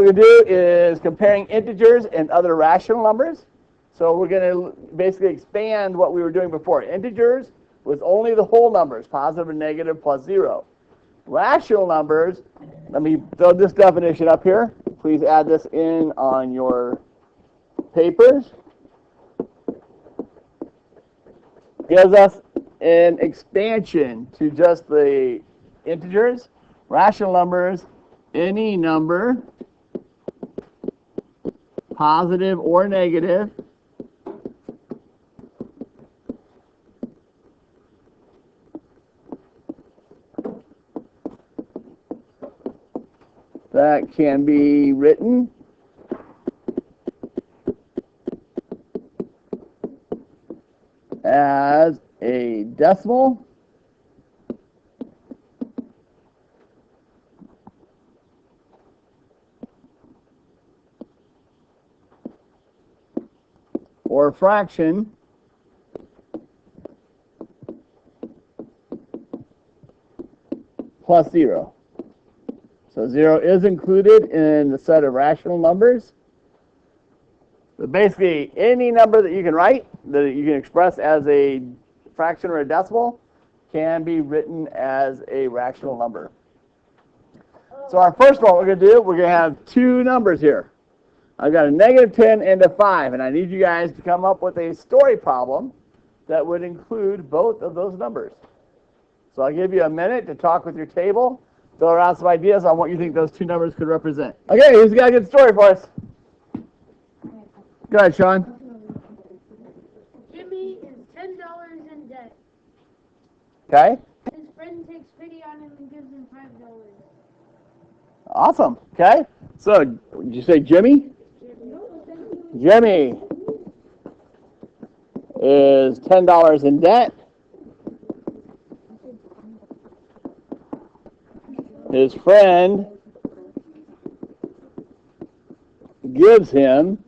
What we're going to do is comparing integers and other rational numbers. So we're going to basically expand what we were doing before. Integers was only the whole numbers, positive and negative plus 0. Rational numbers, let me throw this definition up here. Please add this in on your papers. Gives us an expansion to just the integers. Rational numbers, any number, positive or negative, that can be written as a decimal or a fraction plus 0. So 0 is included in the set of rational numbers. But basically, any number that you can write, that you can express as a fraction or a decimal, can be written as a rational number. So our first one we're going to do, we're going to have two numbers here. I've got a -10 and a 5, and I need you guys to come up with a story problem that would include both of those numbers. So I'll give you a minute to talk with your table, throw around some ideas on what you think those two numbers could represent. Okay, who's got a good story for us? Go ahead, Sean. Jimmy is $10 in debt. Okay. His friend takes pity on him and gives him $5. Awesome. Okay. So, did you say Jimmy? Jimmy is $10 in debt. His friend gives him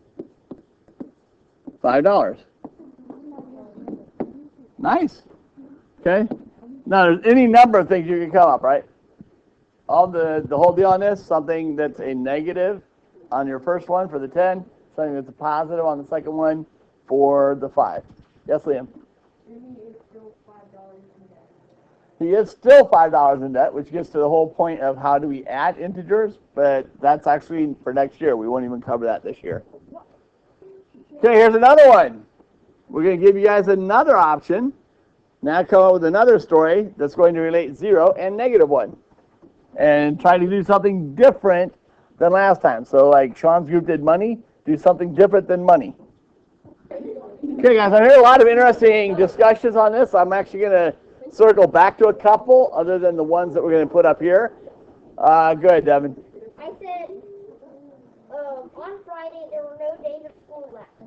$5. Nice. Okay. Now, there's any number of things you can come up, right? All the whole deal on this, something that's a negative on your first one for the 10, something that's a positive on the second one for the 5. Yes, Liam? Jimmy is still $5 in debt. He is still $5 in debt, which gets to the whole point of how do we add integers, but that's actually for next year. We won't even cover that this year. Okay, here's another one. We're going to give you guys another option. Now come up with another story that's going to relate 0 and -1. And try to do something different than last time. So like Sean's group did money, do something different than money. Okay, guys, I heard a lot of interesting discussions on this. I'm actually going to circle back to a couple other than the ones that we're going to put up here. Go ahead, Devin. I said on Friday there were no days of school left.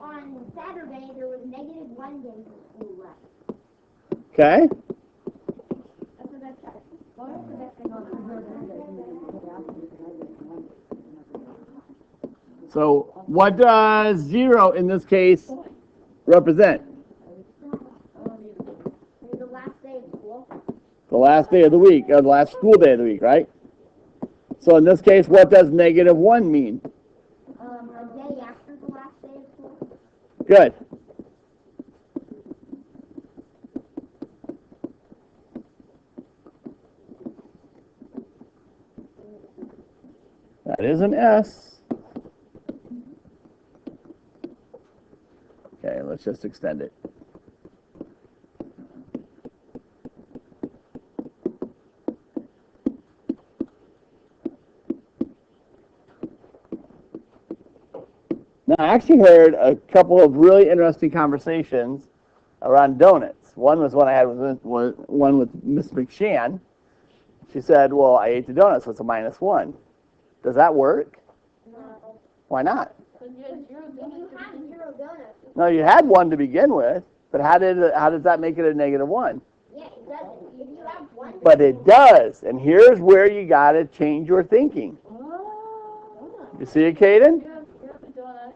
On Saturday there was -1 day of school left. Okay. That's the best part. So what does 0 in this case represent? The last day of school. The last day of the week, or the last school day of the week, right? So in this case, what does -1 mean? A day after the last day of school. Good. That is an S. Okay, let's just extend it. Now, I actually heard a couple of really interesting conversations around donuts. One was one I had with Miss McShann. She said, well, I ate the donut, so it's a -1. Does that work? No. Why not? Because you had 0 You donuts. have 0 donuts. No, you had 1 to begin with, but how does that make it a -1? Yeah, it doesn't. If you have 1. But it does, and here's where you got to change your thinking. Oh. You see it, Caden? You have a donut,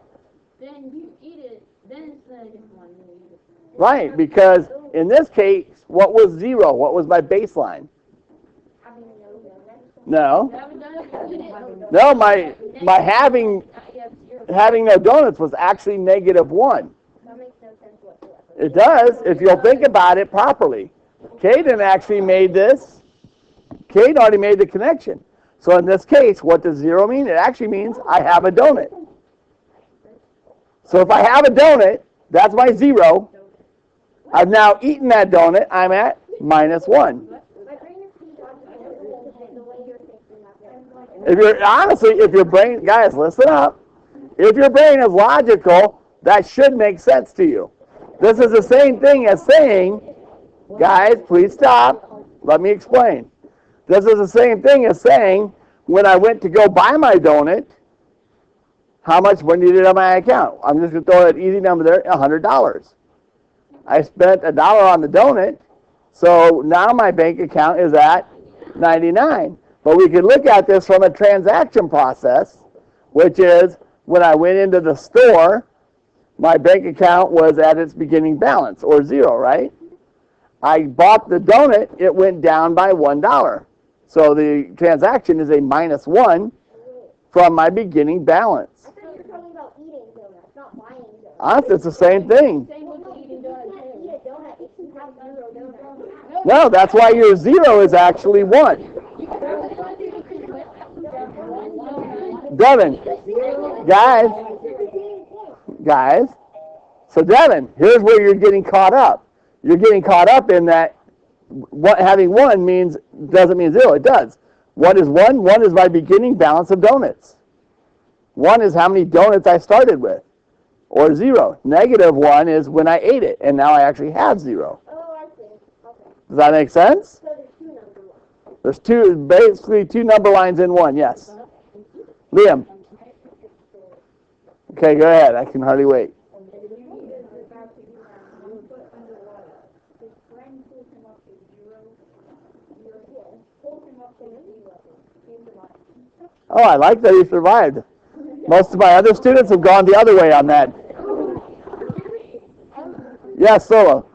then you eat it, then it's the -1. Right, because in this case, what was 0? What was my baseline? Having no donuts. No. You haven't done it, you did it. No, my having no donuts was actually -1. That makes no sense whatsoever. It does if you'll think about it properly. Caden actually made this. Caden already made the connection. So in this case, what does 0 mean? It actually means I have a donut. So if I have a donut, that's my 0. I've now eaten that donut. I'm at -1. My brain is too logical the way you're thinking of it. If you're honestly, if your brain, guys, listen up. If your brain is logical, that should make sense to you. This is the same thing as saying, guys, please stop. Let me explain. This is the same thing as saying, when I went to go buy my donut, how much money did on my account? I'm just going to throw an easy number there, $100. I spent $1 on the donut, so now my bank account is at 99. But we can look at this from a transaction process, which is when I went into the store, my bank account was at its beginning balance, or 0, right? I bought the donut, it went down by $1. So the transaction is a -1 from my beginning balance. I thought you were talking about eating donuts, not buying donuts. Honestly, it's the same thing. Same with the eating You donuts. can't eat a donut if you have 0 donuts. No, that's why your 0 is actually 1. Devin, guys. So Devin, here's where you're getting caught up. You're getting caught up in that what having 1 means doesn't mean 0. It does. What is 1? 1 is my beginning balance of donuts. 1 is how many donuts I started with. Or 0. -1 is when I ate it, and now I actually have 0. Oh, I see. Okay. Does that make sense? So there's 2 number lines. There's basically two number lines in one, yes. Liam. Okay, go ahead. I can hardly wait. Oh, I like that he survived. Most of my other students have gone the other way on that. Yes, Solo.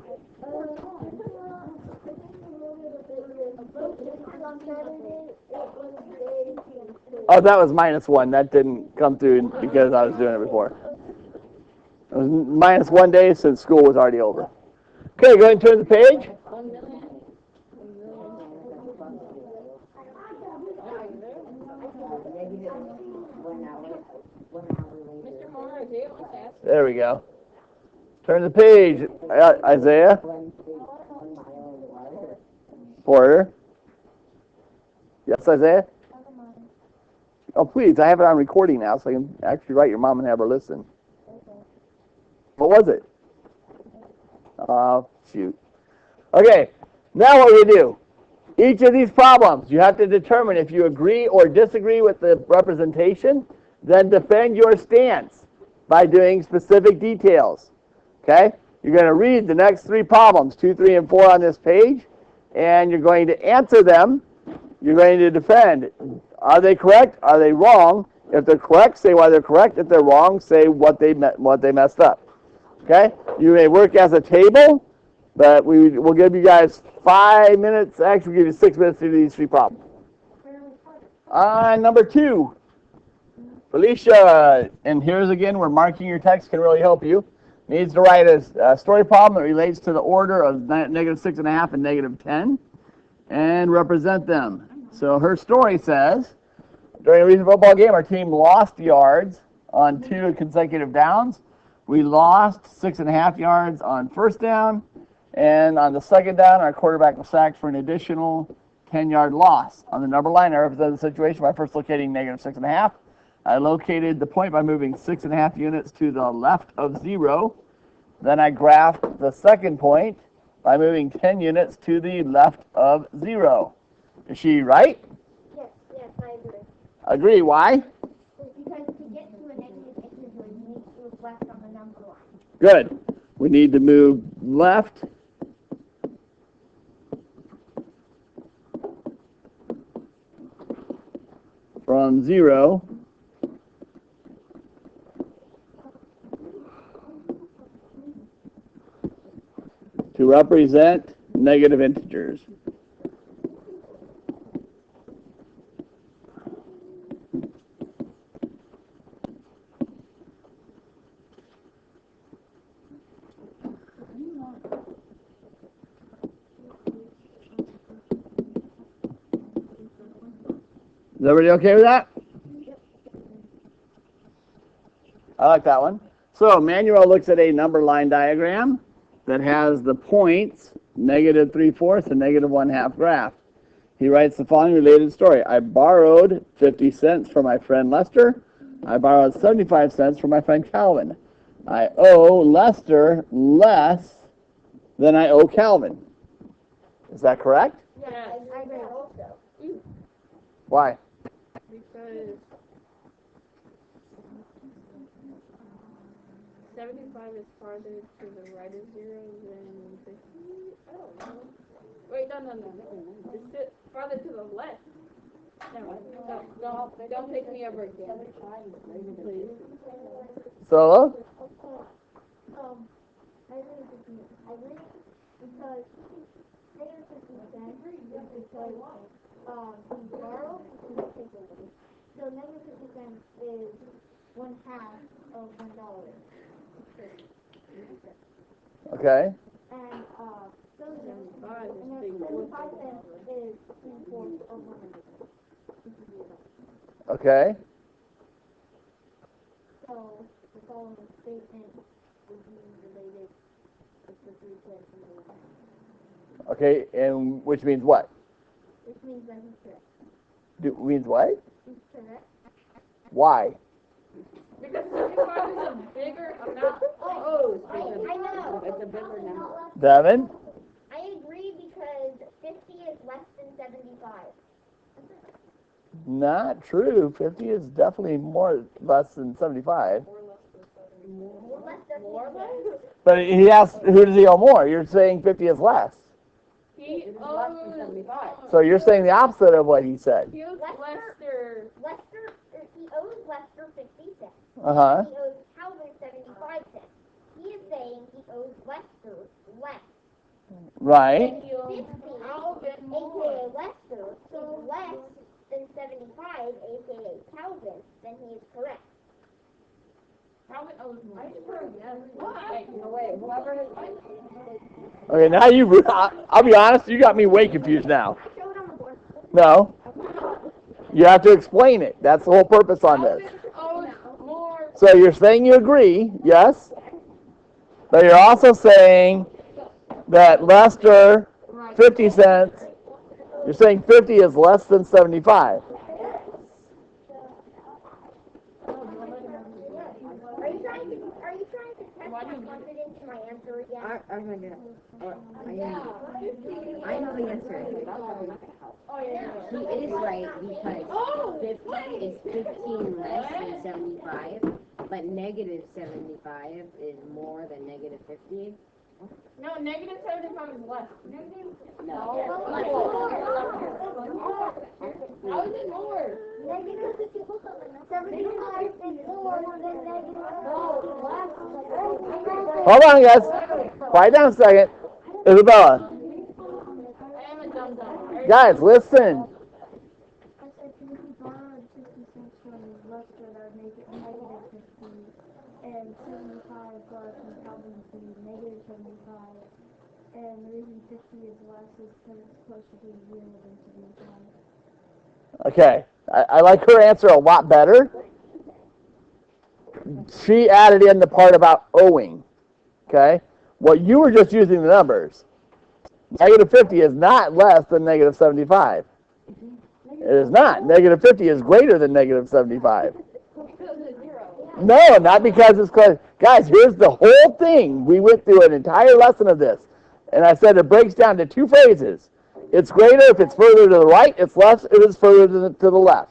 Oh, that was -1. That didn't come through because I was doing it before. It was -1 day since school was already over. Okay, go ahead and turn the page. There we go. Turn the page, Isaiah. Porter. Yes, Isaiah? Oh, please, I have it on recording now, so I can actually write your mom and have her listen. What was it? Oh, shoot. Okay, now what we do. Each of these problems, you have to determine if you agree or disagree with the representation, then defend your stance by doing specific details. Okay? You're going to read the next 3 problems, 2, 3, and 4 on this page, and you're going to answer them. You're going to defend. Are they correct? Are they wrong? If they're correct, say why they're correct. If they're wrong, say what they messed up. Okay? You may work as a table, but we'll give you guys 5 minutes. Actually, we'll give you 6 minutes to do these 3 problems. Number 2. Felicia, and here's again where marking your text can really help you. Needs to write a story problem that relates to the order of -6.5 and -10 and represent them. So her story says, during a recent football game, our team lost yards on 2 consecutive downs. We lost 6.5 yards on first down, and on the second down, our quarterback was sacked for an additional 10-yard loss. On the number line, I represented the situation by first locating -6.5. I located the point by moving 6.5 units to the left of 0. Then I graphed the second point by moving 10 units to the left of 0. Is she right? Yes, I agree. Agree. Why? Because to get to a negative integer, you need to move left on the number line. Good. We need to move left from 0 to represent negative integers. Is everybody okay with that? I like that one. So Manuel looks at a number line diagram that has the points, negative 3/4 and negative 1/2 graph. He writes the following related story. I borrowed 50 cents from my friend Lester. I borrowed 75 cents from my friend Calvin. I owe Lester less than I owe Calvin. Is that correct? Yes. I read also. Why? Because 75 is farther to the right of 0 than 50. I don't know. Wait, no. It's farther to the left. Never mind. Don't take me over again. Please. Solo? I read because negative 50 cents is because he borrowed and he took away. So negative 50 cents is 1/2 of $1. Okay. And 75 cents is 3/4 of 100. Okay. So the following statement would be related with the 3/4 and the 1/2. Okay, and which means what? Which means that he's correct. Means what? He's correct. Why? Because 75 is a bigger amount. Oh, I know. It's a bigger number. Devin? I agree because 50 is less than 75. Not true. 50 is definitely less than 75. Less than But he asked, who does he owe more? You're saying 50 is less. He owes 75. So you're saying the opposite of what he said. He owes Lester, he owes Lester 50 cents. Uh-huh. He owes Calvin 75 cents. He is saying he owes Lester less. Right. He owes Calvin more. AKA Lester, is less than 75, AKA Calvin, then he is correct. Calvin owes more. Wait, whoever has... Okay, now I'll be honest, you got me way confused now. Show it on the board. No. You have to explain it. That's the whole purpose on this. Calvin owes more. So you're saying you agree, yes? But you're also saying that Lester, 50 cents, you're saying 50 is less than 75. Are you trying to test my confidence in my answer again? I'm gonna. I know the answer. He is right because 50 is 15 less than 75, but negative 75 is more than negative 50. No, negative 75 is less. No. How is it more? Negative 75 is more than negative. Hold on, guys. Quiet down a second. Isabella. I am a dumb. Guys, listen. I said if you borrowed 50 cents from Lester, that would make it negative 50, and 75 plus from Calvin would be negative 75, and the reason 50 is less is because it's closer to 0 than 75. Okay. I like her answer a lot better. She added in the part about owing. Okay? Well, you were just using the numbers. Negative 50 is not less than negative 75. It is not. Negative 50 is greater than negative 75. No, not because it's close. Guys, here's the whole thing. We went through an entire lesson of this. And I said it breaks down to two phrases. It's greater if it's further to the right. It's less if it's further to the left.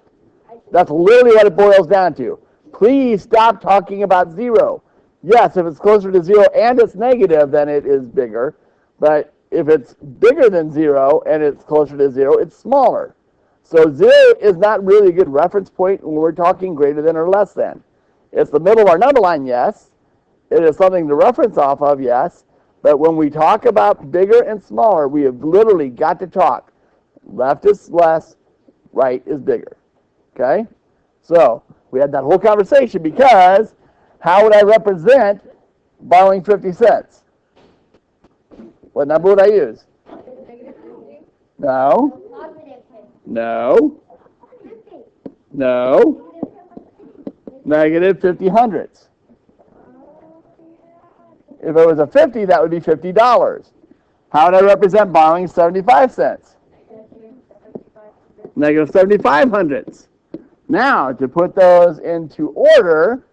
That's literally what it boils down to. Please stop talking about 0. Yes, if it's closer to 0 and it's negative, then it is bigger. But if it's bigger than 0 and it's closer to 0, it's smaller. So 0 is not really a good reference point when we're talking greater than or less than. It's the middle of our number line, yes. It is something to reference off of, yes. But when we talk about bigger and smaller, we have literally got to talk. Left is less, right is bigger. Okay? So we had that whole conversation because how would I represent borrowing 50 cents? What number would I use? No. No. No. Negative 50 hundredths. If it was a 50, that would be $50. How would I represent borrowing 75 cents? Negative 75 hundredths. Now, to put those into order,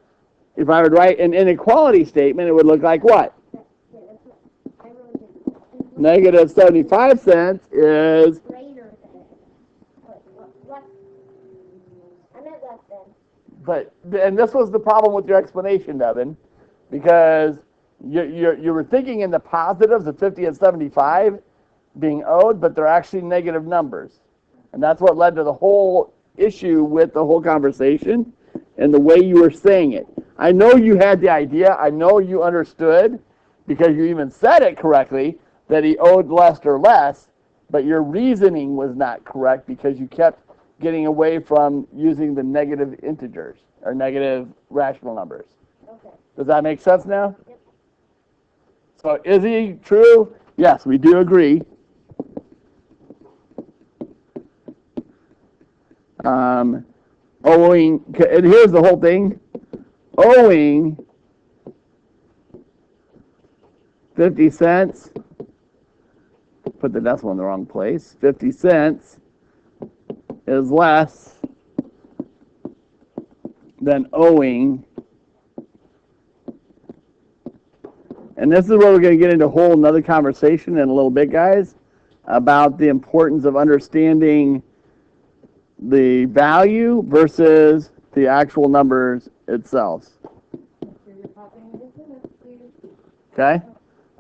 if I would write an inequality statement, it would look like what? Negative 75 cents is... But, and this was the problem with your explanation, Devin, because you were thinking in the positives of 50 and 75 being owed, but they're actually negative numbers. And that's what led to the whole issue with the whole conversation and the way you were saying it. I know you had the idea. I know you understood, because you even said it correctly, that he owed less or less, but your reasoning was not correct because you kept getting away from using the negative integers or negative rational numbers. Okay. Does that make sense now? Yep. So is he true? Yes, we do agree. Owing, and here's the whole thing. Owing 50 cents, put the decimal in the wrong place, 50 cents is less than owing. And this is where we're going to get into a whole another conversation in a little bit, guys, about the importance of understanding the value versus the actual numbers itself. Okay?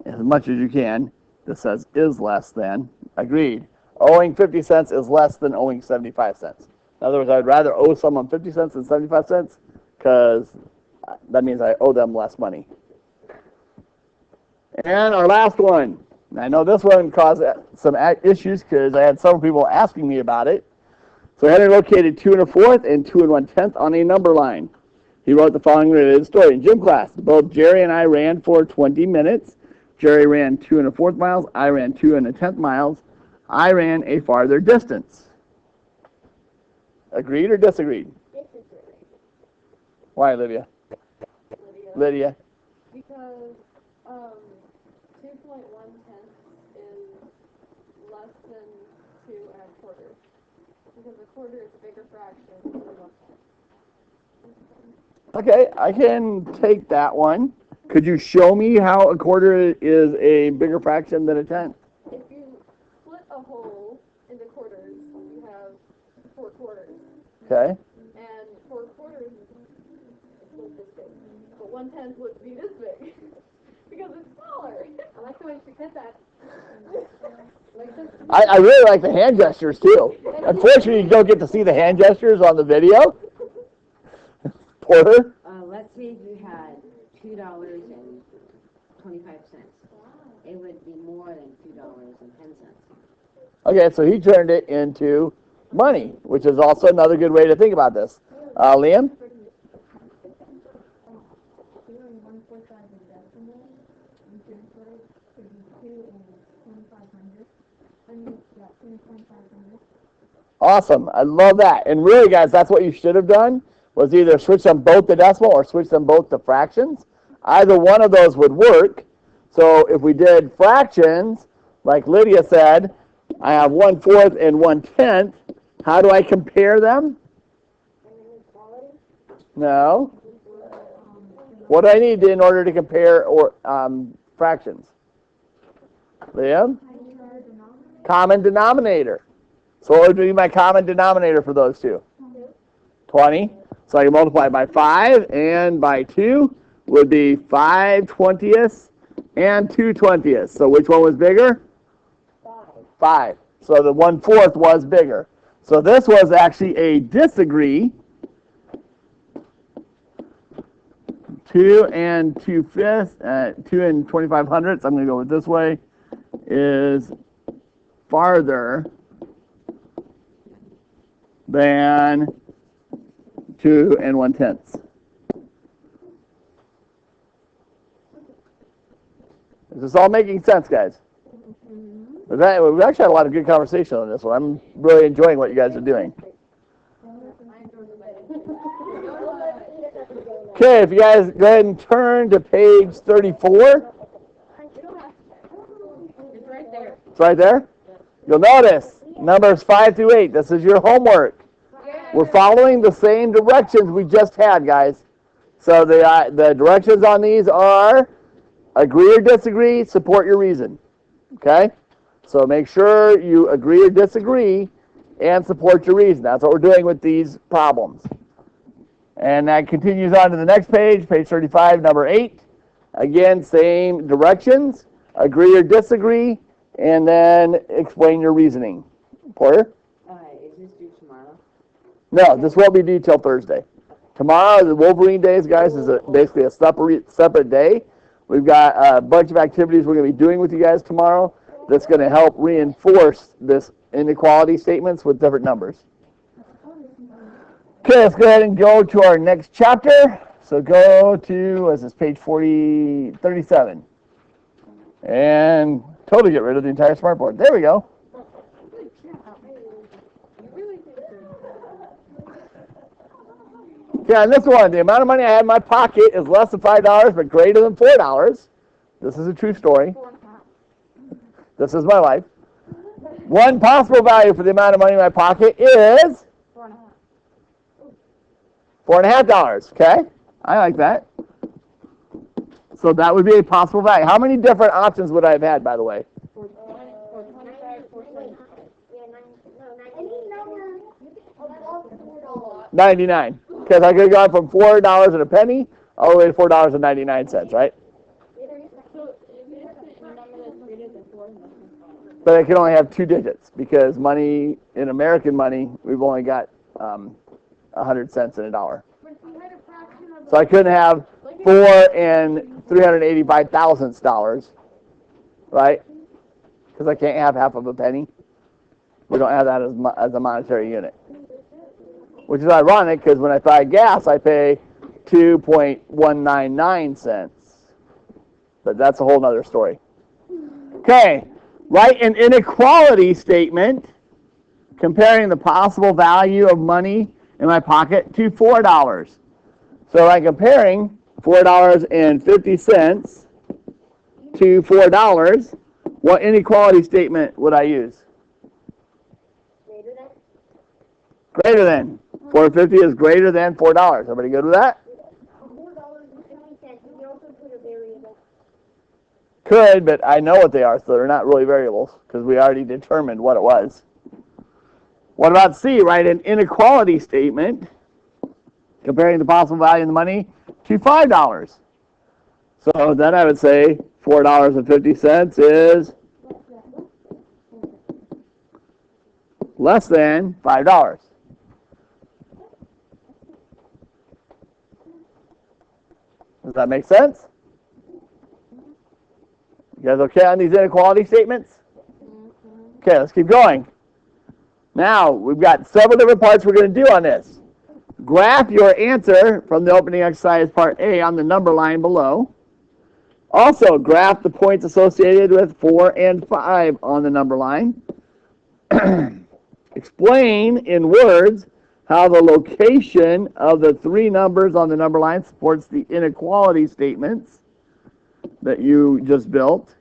As much as you can. This says is less than. Agreed. Owing 50 cents is less than owing 75 cents. In other words, I'd rather owe someone 50 cents than 75 cents because that means I owe them less money. And our last one. I know this one caused some issues because I had several people asking me about it. So Henry located 2 1/4 and 2 1/10 on a number line. He wrote the following related story. In gym class, both Jerry and I ran for 20 minutes. Jerry ran 2 1/4 miles. I ran 2 1/10 miles. I ran a farther distance. Agreed or disagreed? Disagreed. Why, Olivia? Lydia? Because 2.1 is less than 2 1/4. Because a quarter is a bigger fraction than 1/10. Okay, I can take that one. Could you show me how a quarter is a bigger fraction than a tenth? If you split a whole into quarters, you have 4 quarters. Okay. And 4 quarters is this big. But 1/10 would be this big. Because it's smaller. I like the way she said that. I really like the hand gestures too. Unfortunately, you don't get to see the hand gestures on the video. Porter? Let's say if you had $2.25. It would be more than $2.10. Okay, so he turned it into money, which is also another good way to think about this. Liam? Awesome. I love that. And really, guys, that's what you should have done, was either switch them both to decimal or switch them both to fractions. Either one of those would work. So if we did fractions, like Lydia said, I have 1/4 and 1/10. How do I compare them? No. What do I need in order to compare fractions? Liam? Common denominator. So what would be my common denominator for those two? 20. So I can multiply by 5 and by 2 would be 5/20 and 2/20. So which one was bigger? 5. So the 1/4 was bigger. So this was actually a disagree. 2 and 2/5, 2 and 25/100. I'm going to go with this way. Is farther than 2 and 1/10. Is this all making sense, guys? We've actually had a lot of good conversation on this one. I'm really enjoying what you guys are doing. Okay, if you guys go ahead and turn to page 34. It's right there. It's right there. You'll notice numbers 5 through 8. This is your homework. We're following the same directions we just had, guys. So the directions on these are agree or disagree, support your reason. Okay? So make sure you agree or disagree and support your reason. That's what we're doing with these problems. And that continues on to the next page, page 35, number 8. Again, same directions, agree or disagree, and then explain your reasoning. Porter? Is this due tomorrow? No, this won't be due till Thursday. Tomorrow, the Wolverine Days, guys, is basically a separate day. We've got a bunch of activities we're going to be doing with you guys tomorrow that's going to help reinforce this inequality statements with different numbers. Okay, let's go ahead and go to our next chapter. So go to, what is this, page 37. And totally get rid of the entire smartboard. There we go. Okay, on this one, the amount of money I have in my pocket is less than $5 but greater than $4. This is a true story. This is my life. One possible value for the amount of money in my pocket is $4.50. Okay, I like that. So that would be a possible value. How many different options would I have had, by the way? 99. Because I could have gone from $4 and a penny all the way to $4.99, right? But I can only have 2 digits because money, in American money, we've only got 100 cents in a dollar. So I couldn't have 4 and 385 thousandths dollars, right? Because I can't have half of a penny. We don't have that as a monetary unit. Which is ironic because when I buy gas, I pay 2.199 cents. But that's a whole other story. Okay, write an inequality statement comparing the possible value of money in my pocket to $4. So I'm comparing $4.50 to $4. What inequality statement would I use? Greater than. $4.50 is greater than $4. Everybody good with that? $4.50. You also put a variable. Could, but I know what they are, so they're not really variables because we already determined what it was. What about C? Write an inequality statement comparing the possible value of the money to $5. So then I would say $4.50 is less than $5. Does that make sense? You guys okay on these inequality statements? Okay, let's keep going. Now, we've got several different parts we're going to do on this. Graph your answer from the opening exercise part A on the number line below. Also, graph the points associated with 4 and 5 on the number line. Explain in words how the location of the 3 numbers on the number line supports the inequality statements that you just built.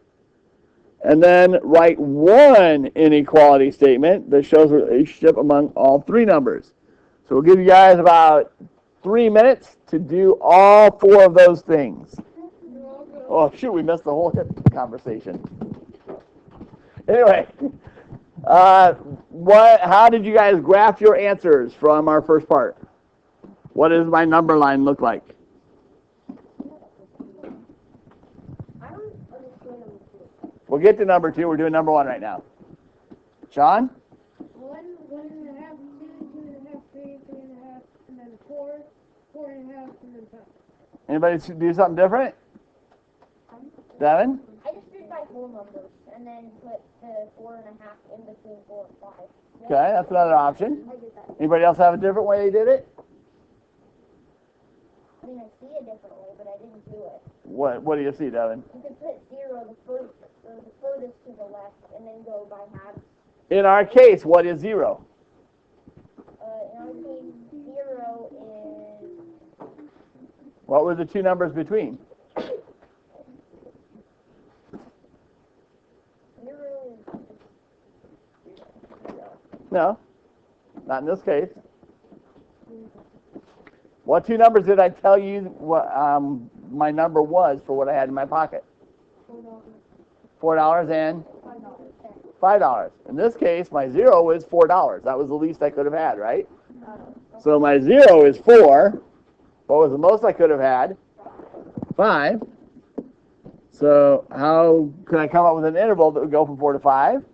And then write one inequality statement that shows a relationship among all 3 numbers. So we'll give you guys about 3 minutes to do all 4 of those things. Oh, shoot, we missed the whole conversation. Anyway, how did you guys graph your answers from our first part? What does my number line look like? We'll get to number 2. We're doing number 1 right now. Sean? 1, 1.5, 2, 2.5, 3, 3.5, and then 4, 4.5, and then 5. Anybody do something different? Devin? I just did by whole numbers and then put the 4.5 in between 4 and 5. Okay, that's another option. I did that. Anybody else have a different way you did it? I mean, I see a different way, but I didn't do it. What do you see, Devin? You could put 0 the furthest to the left and then go by halves. In our case, what is 0? In our case, 0 is... What were the two numbers between? No, not in this case. What two numbers did I tell you what my number was for what I had in my pocket? $4 and $5. In this case, my zero is $4. That was the least I could have had, right? So my zero is 4. What was the most I could have had? 5. So how could I come up with an interval that would go from 4 to 5?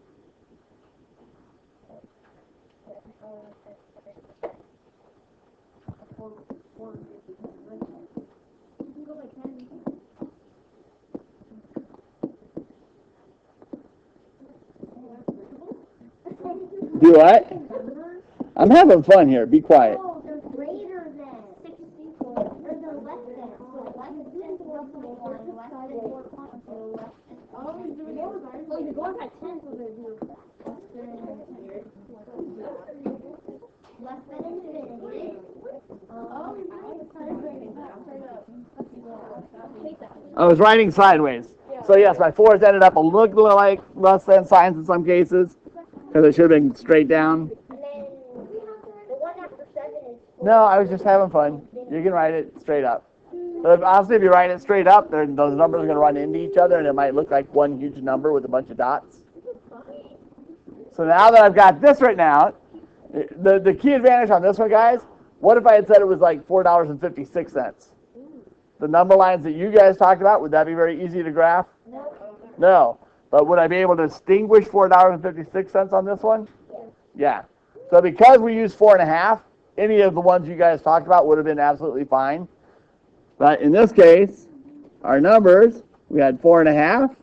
Do what? I'm having fun here. Be quiet. Oh, they're greater than 64, or they're less than. So less than 4.1, less than 4.2, less than. Oh, you're going by 10, so they're less than infinity. I was writing sideways. So yes, my 4's ended up a little like less than signs in some cases, because it should have been straight down. And then the one after 7 is 4. No, I was just having fun. You can write it straight up. But honestly, if you write it straight up, those numbers are going to run into each other, and it might look like one huge number with a bunch of dots. So now that I've got this written out, the key advantage on this one, guys, what if I had said it was like $4.56? The number lines that you guys talked about, would that be very easy to graph? No. But would I be able to distinguish $4.56 on this one? Yeah. So because we used 4.5, any of the ones you guys talked about would have been absolutely fine. But in this case, our numbers, we had 4.5,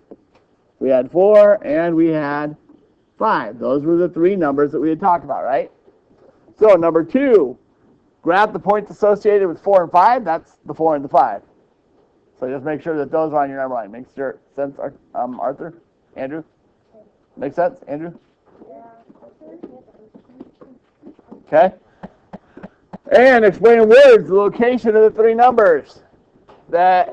we had 4, and we had 5. Those were the three numbers that we had talked about, right? So number 2, graph the points associated with 4 and 5. That's the 4 and the 5. So just make sure that those are on your number line. Makes sense, Arthur? Andrew? Make sense, Andrew? Okay. And explain in words the location of the three numbers that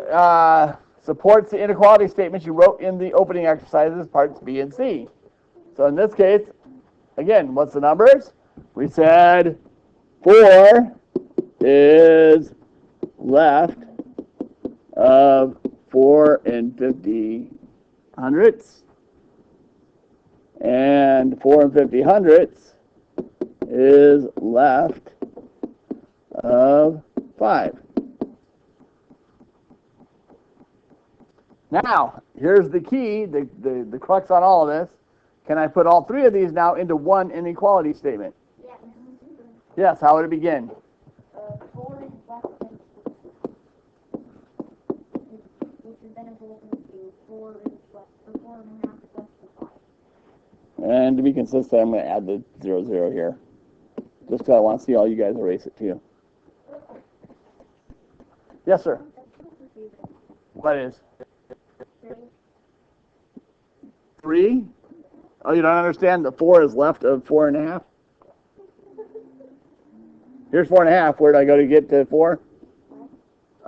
supports the inequality statements you wrote in the opening exercises, parts B and C. So in this case, again, what's the numbers? We said 4 is left of 4 and 50 hundredths, and 4 and 50 hundredths is left of 5. Now, here's the key, the crux on all of this. Can I put all three of these now into one inequality statement? Yes. Yes, how would it begin? 4 is less than 6, which is then equal to 4 is less, or 4.5 is less than 5. And to be consistent, I'm going to add the 0, 0 here. Just because I want to see all you guys erase it too. Yes, sir. What is? 3? Oh, you don't understand? The 4 is left of 4.5? Here's 4.5. Where do I go to get to 4?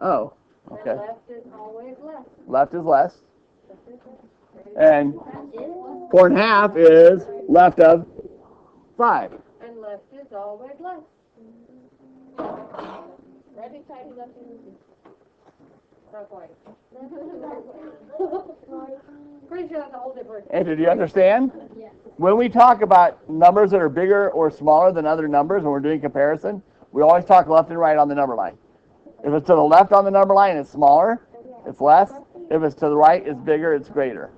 Oh, okay. Left is always less. Left is less. And 4.5 is left of 5. And left is always less. Ready, tighty, lefty, loosey. Not quite. Pretty sure that's a whole different. Andrew, do you understand? Yes. When we talk about numbers that are bigger or smaller than other numbers when we're doing comparison, we always talk left and right on the number line. If it's to the left on the number line, it's smaller, it's less. If it's to the right, it's bigger, it's greater.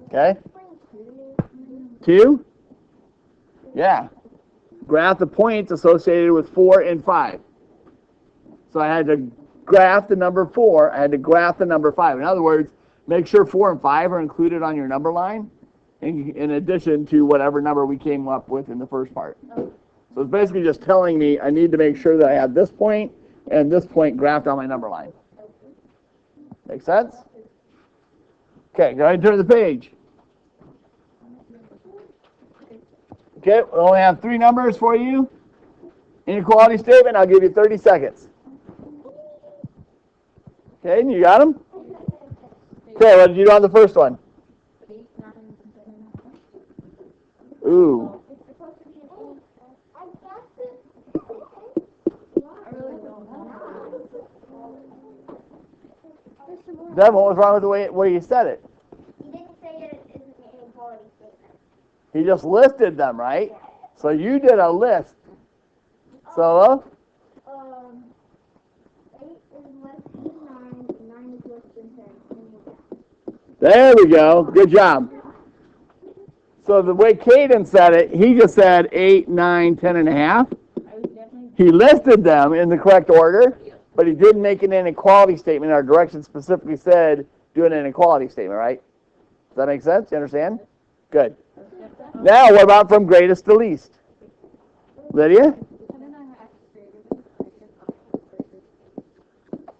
Okay? 2? Yeah. Graph the points associated with 4 and 5. So I had to graph the number 4, I had to graph the number 5. In other words, make sure 4 and 5 are included on your number line in addition to whatever number we came up with in the first part. So it's basically just telling me I need to make sure that I have this point and this point graphed on my number line. Make sense? Okay, go ahead and turn the page. Okay, we only have 3 numbers for you. Inequality statement, I'll give you 30 seconds. Okay, you got them? Okay, what did you do on the first one? Ooh. Devin, what was wrong with the way you said it? He didn't say it isn't an inequality statement. He just listed them, right? So you did a list. Solo? 8 is less than 9, and 9 is less than 10. There we go. Good job. So the way Caden said it, he just said 8, 9, 10 and a half. He listed them in the correct order, but he didn't make an inequality statement. Our directions specifically said do an inequality statement, right? Does that make sense? You understand? Good. Now, what about from greatest to least? Lydia?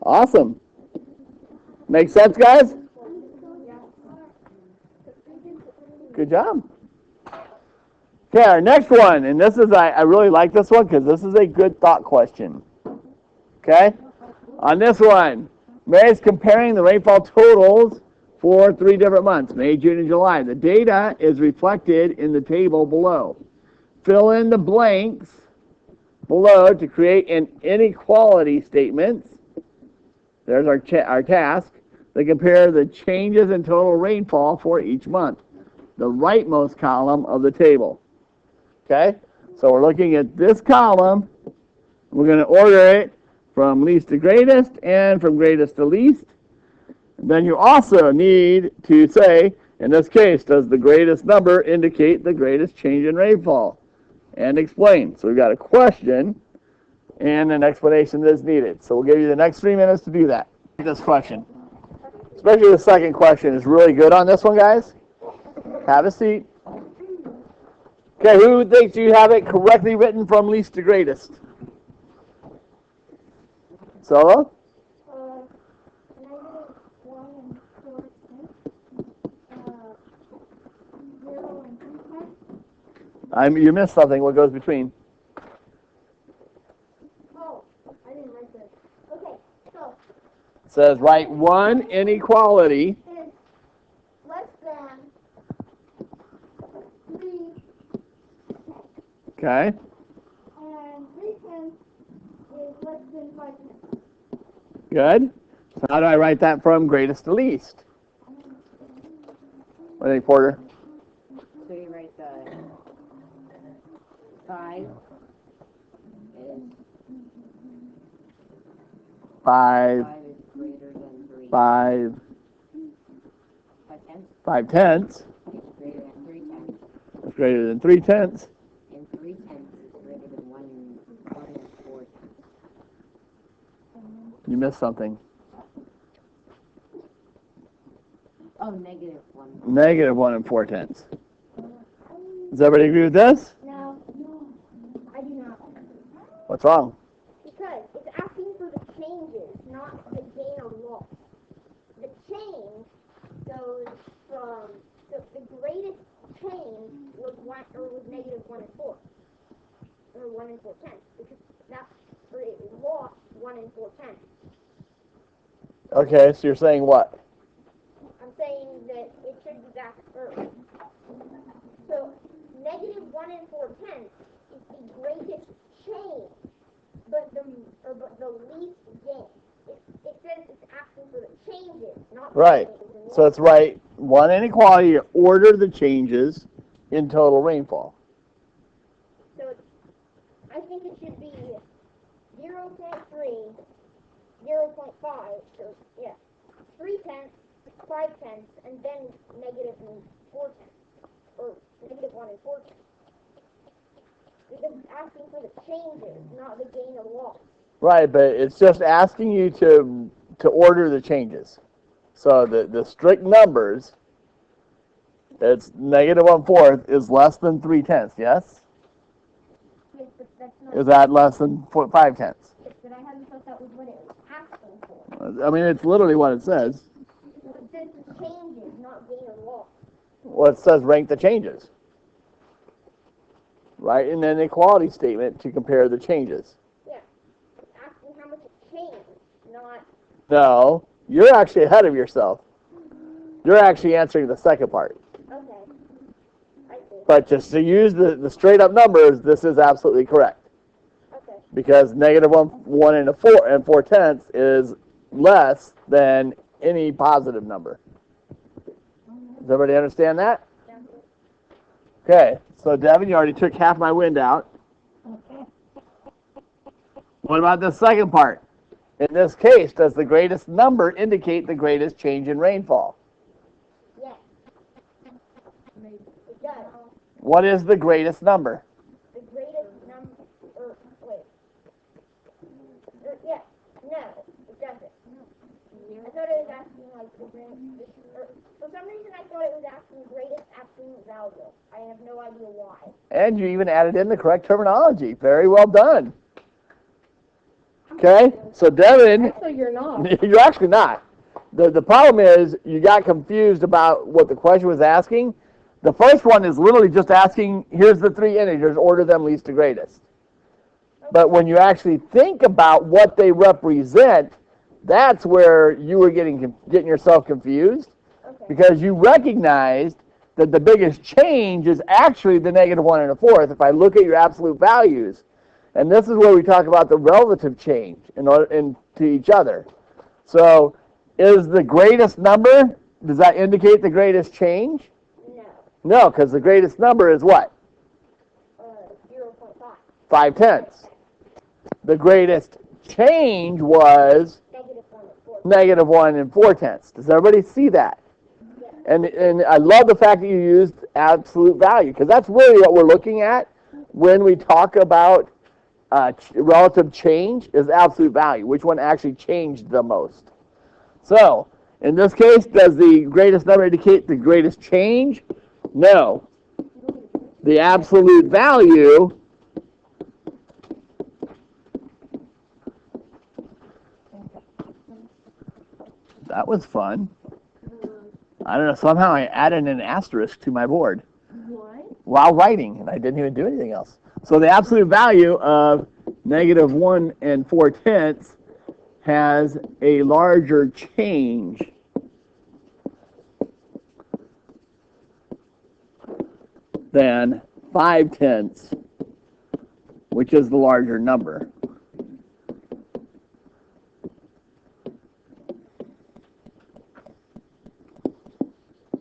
Awesome. Make sense, guys? Good job. Okay, our next one, and this is, I really like this one because this is a good thought question. Okay? On this one, Mary's comparing the rainfall totals for 3 different months, May, June, and July. The data is reflected in the table below. Fill in the blanks below to create an inequality statement. There's our task. They compare the changes in total rainfall for each month. The rightmost column of the table. Okay? So we're looking at this column. We're going to order it from least to greatest and from greatest to least. Then you also need to say, in this case, does the greatest number indicate the greatest change in rainfall? And explain. So we've got a question and an explanation that is needed. So we'll give you the next 3 minutes to do that. This question. Especially the second question is really good on this one, guys. Have a seat. Okay, who thinks you have it correctly written from least to greatest? Solo? -1 and 4 0 and 3 You missed something. What goes between? Oh, I didn't write this. Okay, so It says write one inequality. is less than 3, Okay. and 3/10 is less than 5/10. Good. So how do I write that from greatest to least? What do you think, Porter? So you write the 5 is 5, 5 is greater than 3. 5, 5/10 5/10 is greater than 3/10. is greater than 3/10. And 3/10 is greater than 1 and 4/10. You missed something. Oh, -1. Negative 1 and 4/10. Does everybody agree with this? No, I do not. What's wrong? Because it's asking for the changes, not the gain or loss. The change goes from the greatest change was -1 and 4, or 1 and 4/10, because that's or it lost 1 and 4/10. Okay, so you're saying what? I'm saying that it should be back first. So -1 and 4/10 is the greatest change, but the least gain. It says it's asking for the changes, not the Right. changes. So it's right. One inequality, order the changes in total rainfall. So I think it should be 0.3, 0.5. So yeah, 3/10, 5/10, and then -4/10, or -1 and 4/10. Because it's asking for the changes, not the gain or loss. Right, but it's just asking you to order the changes. So the strict numbers, it's -1/4 is less than 3/10, yes? Yes, but that's not. Is that less than 5/10? But I hadn't thought that was what it was asking for. I mean, it's literally what it says. It says the changes, not gain or loss. Well, it says rank the changes. Right, in an inequality statement to compare the changes. Yeah, it's asking how much it changed, not. No, You're actually ahead of yourself. You're actually answering the second part. Okay. I see. But just to use the straight up numbers, this is absolutely correct. Okay. Because negative 1 and 4/10 is less than any positive number. Does everybody understand that? Yeah. Okay, so Devin, you already took half my wind out. Okay. What about the second part? In this case, does the greatest number indicate the greatest change in rainfall? Yes. It does. What is the greatest number? The greatest number. Wait. Yeah. No, it doesn't. I thought it was asking like the greatest. For some reason, I thought it was asking greatest absolute value. I have no idea why. And you even added in the correct terminology. Very well done. Okay, so Devin, Actually, you're not. you're actually not. The problem is you got confused about what the question was asking. The first one is literally just asking, here's the three integers, order them least to greatest. But when you actually think about what they represent, that's where you were getting yourself confused, Okay. because you recognized that the biggest change is actually the negative 1 and a fourth. If I look at your absolute values, and this is where we talk about the relative change to each other. So is the greatest number, does that indicate the greatest change? No. No, because the greatest number is what? 0.5. 5/10. The greatest change was Negative 1 and 4. negative 1 and 4/10. Does everybody see that? Yes. And I love the fact that you used absolute value, because that's really what we're looking at when we talk about relative change, is absolute value. Which one actually changed the most? So, in this case, does the greatest number indicate the greatest change? No. The absolute value that was fun. I don't know, somehow I added an asterisk to my board. What? While writing, and I didn't even do anything else. So the absolute value of negative 1 and 4/10 has a larger change than 5/10, which is the larger number.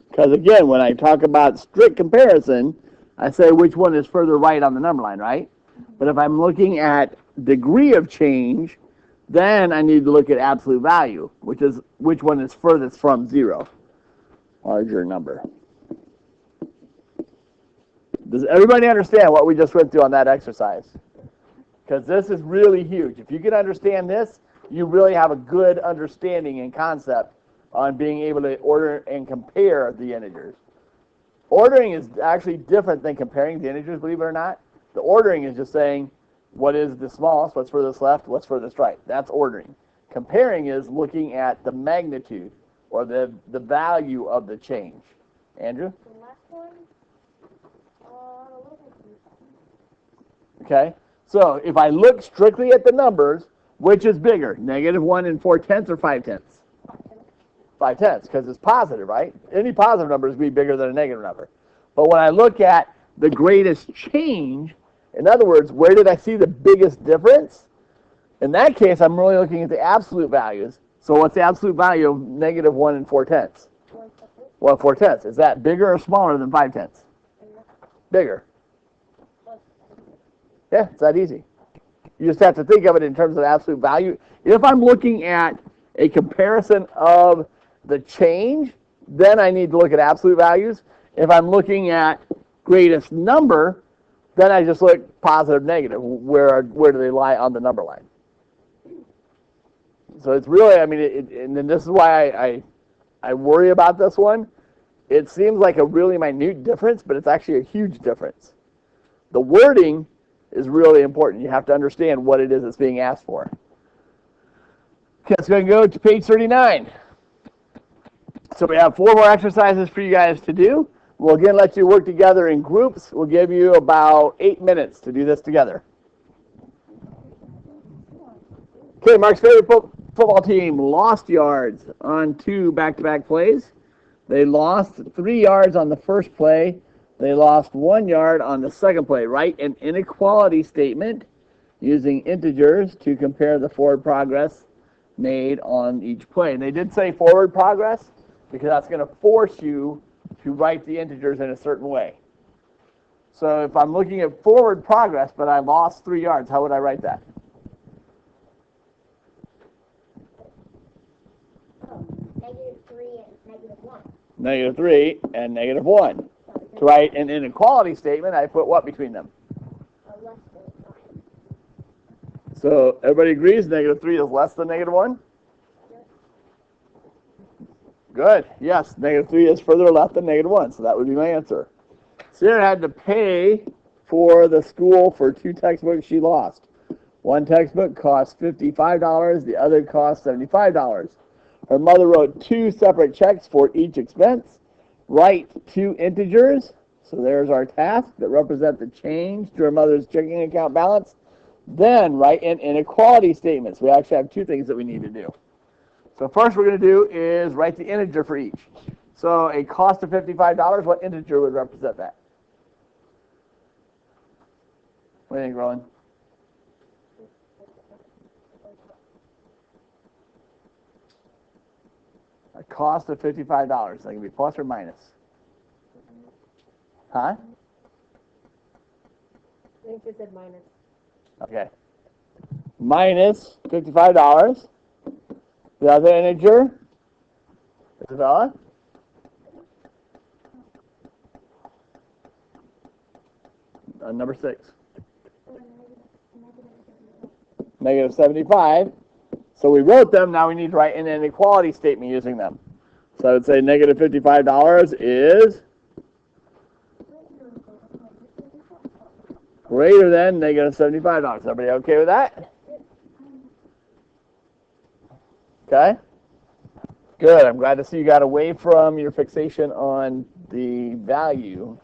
Because again, when I talk about strict comparison, I say which one is further right on the number line, right? But if I'm looking at degree of change, then I need to look at absolute value, which is which one is furthest from 0. Larger number. Does everybody understand what we just went through on that exercise? Because this is really huge. If you can understand this, you really have a good understanding and concept on being able to order and compare the integers. Ordering is actually different than comparing the integers, believe it or not. The ordering is just saying what is the smallest, what's furthest left, what's furthest right. That's ordering. Comparing is looking at the magnitude or the value of the change. Andrew? The last one, a little bit. Okay, so if I look strictly at the numbers, which is bigger, negative 1 and 4/10 or 5/10? 5/10, because it's positive, right? Any positive number is going to be bigger than a negative number. But when I look at the greatest change, in other words, where did I see the biggest difference? In that case, I'm really looking at the absolute values. So what's the absolute value of negative 1 and 4/10? 1 4/10. Is that bigger or smaller than 5/10? Bigger. Yeah, it's that easy. You just have to think of it in terms of absolute value. If I'm looking at a comparison of the change, then I need to look at absolute values. If I'm looking at greatest number, then I just look positive, negative. Where do they lie on the number line? So it's really, I mean, and then this is why I worry about this one. It seems like a really minute difference, but it's actually a huge difference. The wording is really important. You have to understand what it is that's being asked for. Okay, let's go to page 39. So we have 4 more exercises for you guys to do. We'll again let you work together in groups. We'll give you about 8 minutes to do this together. Okay, Mark's favorite football team lost yards on 2 back-to-back plays. They lost 3 yards on the first play. They lost 1 yard on the second play. Write an inequality statement using integers to compare the forward progress made on each play. And they did say forward progress because that's going to force you to write the integers in a certain way. So if I'm looking at forward progress, but I lost 3 yards, how would I write that? -3 and -1. -3 and -1. To write an inequality statement, I put what between them? Less than 5. So everybody agrees -3 is less than -1? Good. Yes, -3 is further left than -1, so that would be my answer. Sarah had to pay for the school for 2 textbooks she lost. One textbook cost $55, the other cost $75. Her mother wrote 2 separate checks for each expense. Write 2 integers, so there's our task, that represent the change to her mother's checking account balance. Then write an inequality statement. So we actually have 2 things that we need to do. So first we're going to do is write the integer for each. So a cost of $55, what integer would represent that? What do you think, Roland? A cost of $55. That can be plus or minus. Huh? I think you said minus. Okay. Minus $55. The other integer, Isabella? Number 6. -75. So we wrote them, now we need to write an inequality statement using them. So I would say -$55 is greater than -$75. Everybody okay with that? Okay? Good. I'm glad to see you got away from your fixation on the value,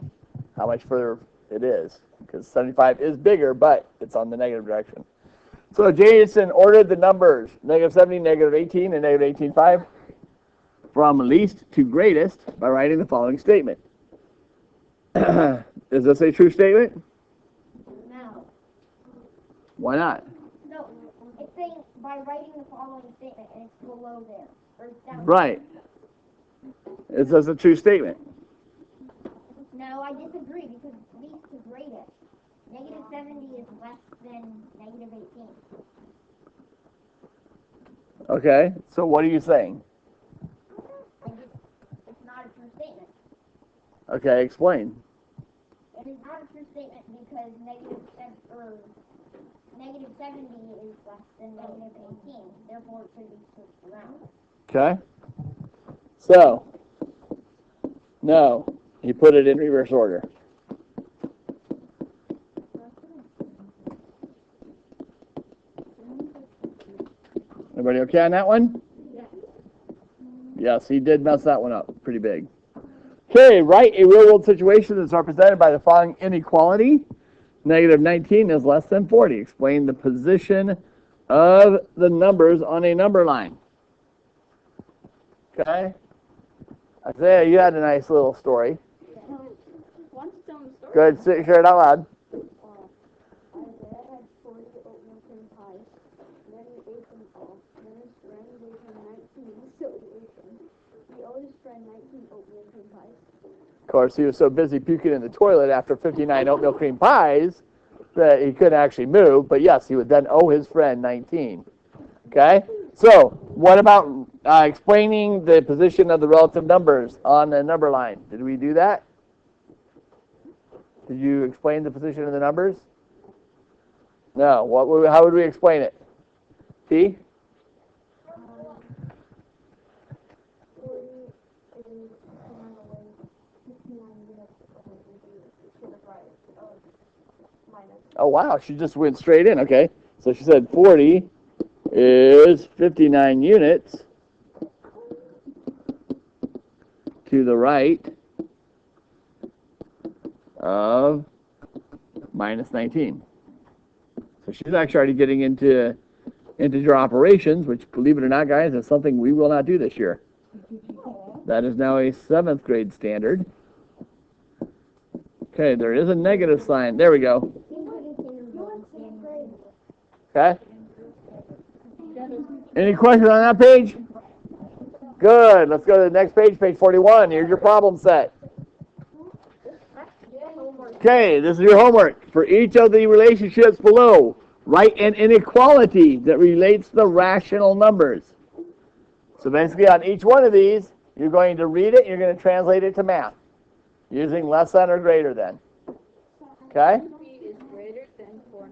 how much further it is. Because 75 is bigger, but it's on the negative direction. So Jason ordered the numbers, -70, -18, and -18.5 from least to greatest by writing the following statement. Is this a true statement? No. Why not? No, it's saying by writing the following statement, and it's below there. Or it's down. Right. Is this a true statement? No, I disagree because it's least to greatest. -70 is less than -18. Okay, so what are you saying? It's not a true statement. Okay, explain. It is not a true statement because -70 is less than -18. Therefore, it should be switched around. Okay. So, no, he put it in reverse order. Everybody okay on that one? Yes, he did mess that one up pretty big. Okay, write a real-world situation that's represented by the following inequality. -19 is less than 40. Explain the position of the numbers on a number line. Okay? Isaiah, you had a nice little story. One stone story. Good, share it out loud. Isaiah had 40 oatmeal cream pies. Then he ate them all. Then his friend gave him 19, so he ate them. He owed his friend 19 oatmeal cream pies. Of course, he was so busy puking in the toilet after 59 oatmeal cream pies that he couldn't actually move. But yes, he would then owe his friend 19. Okay? So, what about explaining the position of the relative numbers on the number line? Did we do that? Did you explain the position of the numbers? No. How would we explain it? T? 40 is on the way 59 units to the right of minus. Oh, wow. She just went straight in. Okay. So she said 40 is 59 units to the right of minus 19. So she's actually already getting into integer operations, which, believe it or not, guys, is something we will not do this year. That is now a 7th grade standard. Okay, there is a negative sign. There we go. Okay. Any questions on that page? Good. Let's go to the next page, page 41. Here's your problem set. Okay, this is your homework. For each of the relationships below, write an inequality that relates to the rational numbers. So basically on each one of these, you're going to read it, and you're going to translate it to math using less than or greater than. Okay? Is greater than 4.5.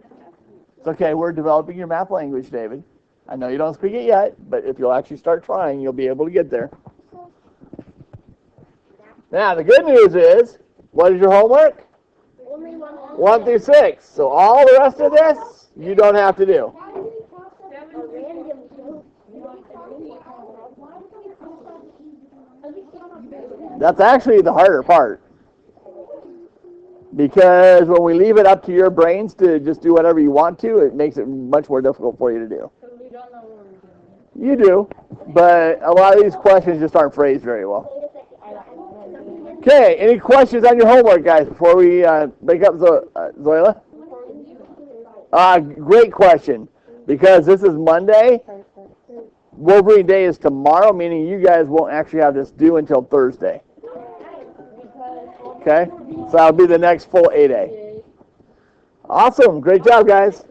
It's okay, we're developing your math language, David. I know you don't speak it yet, but if you'll actually start trying, you'll be able to get there. Now, the good news is, what is your homework? Only 1 through 6. So all the rest of this, you don't have to do. That's actually the harder part. Because when we leave it up to your brains to just do whatever you want to, it makes it much more difficult for you to do. Because we don't know what we're doing. You do, but a lot of these questions just aren't phrased very well. Okay, any questions on your homework, guys, before we break up Zoila? Great question. Because this is Monday, Wolverine Day is tomorrow, meaning you guys won't actually have this due until Thursday. Okay? So that'll be the next full 8A. Awesome. Great job, guys.